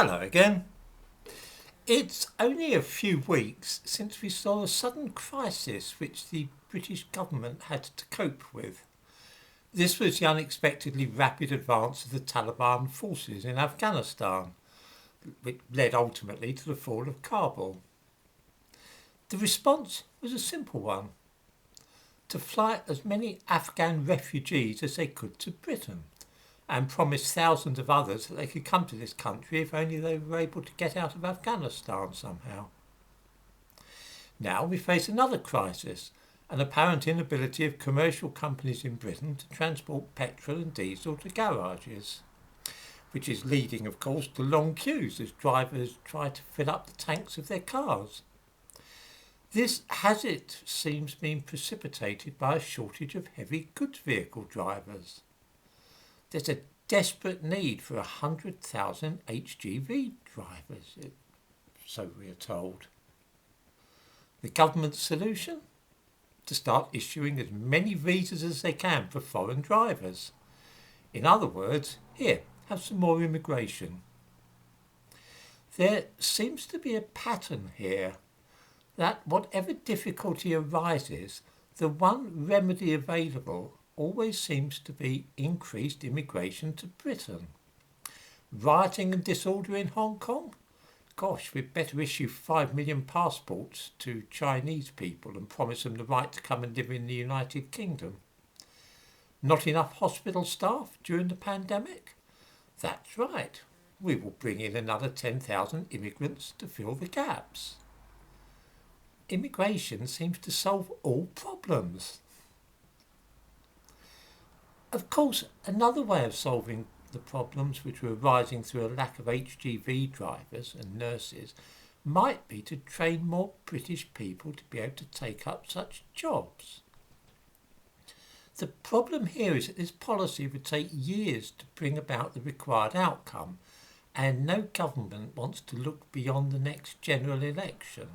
Hello again. It's only a few weeks since we saw a sudden crisis which the British government had to cope with. This was the unexpectedly rapid advance of the Taliban forces in Afghanistan, which led ultimately to the fall of Kabul. The response was a simple one: to fly as many Afghan refugees as they could to Britain, and promised thousands of others that they could come to this country if only they were able to get out of Afghanistan somehow. Now we face another crisis, an apparent inability of commercial companies in Britain to transport petrol and diesel to garages, which is leading, of course, to long queues as drivers try to fill up the tanks of their cars. This has, it seems, been precipitated by a shortage of heavy goods vehicle drivers. There's a desperate need for 100,000 HGV drivers, so we are told. The government's solution? To start issuing as many visas as they can for foreign drivers. In other words, here, have some more immigration. There seems to be a pattern here that whatever difficulty arises, the one remedy available always seems to be increased immigration to Britain. Rioting and disorder in Hong Kong? Gosh, we'd better issue 5 million passports to Chinese people and promise them the right to come and live in the United Kingdom. Not enough hospital staff during the pandemic? That's right. We will bring in another 10,000 immigrants to fill the gaps. Immigration seems to solve all problems. Of course, another way of solving the problems which were arising through a lack of HGV drivers and nurses might be to train more British people to be able to take up such jobs. The problem here is that this policy would take years to bring about the required outcome, and no government wants to look beyond the next general election.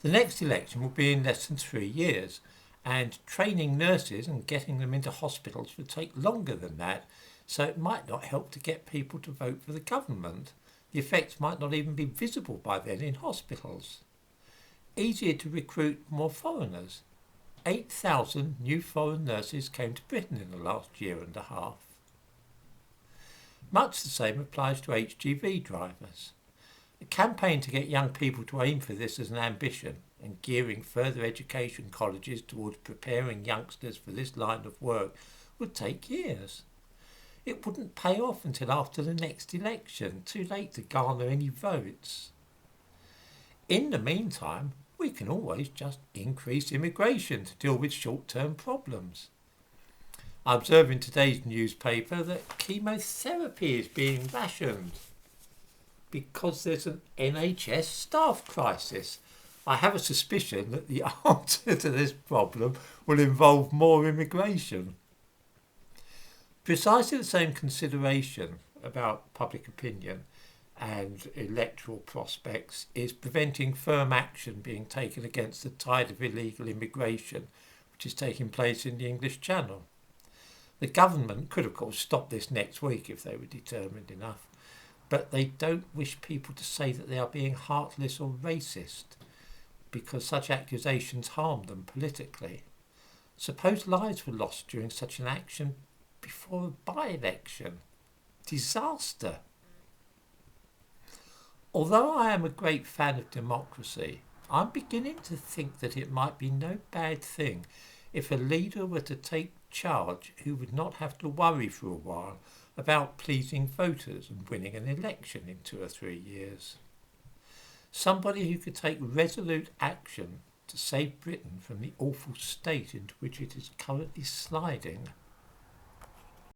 The next election will be in less than 3 years, and training nurses and getting them into hospitals would take longer than that, so it might not help to get people to vote for the government. The effects might not even be visible by then in hospitals. Easier to recruit more foreigners. 8,000 new foreign nurses came to Britain in the last year and a half. Much the same applies to HGV drivers. A campaign to get young people to aim for this as an ambition and gearing further education colleges towards preparing youngsters for this line of work would take years. It wouldn't pay off until after the next election, too late to garner any votes. In the meantime, we can always just increase immigration to deal with short-term problems. I observe in today's newspaper that chemotherapy is being rationed because there's an NHS staff crisis. I have a suspicion that the answer to this problem will involve more immigration. Precisely the same consideration about public opinion and electoral prospects is preventing firm action being taken against the tide of illegal immigration which is taking place in the English Channel. The government could, of course, stop this next week if they were determined enough, but they don't wish people to say that they are being heartless or racist, because such accusations harm them politically. Suppose lives were lost during such an action before a by-election. Disaster. Although I am a great fan of democracy, I'm beginning to think that it might be no bad thing if a leader were to take charge who would not have to worry for a while about pleasing voters and winning an election in 2 or 3 years. Somebody who could take resolute action to save Britain from the awful state into which it is currently sliding.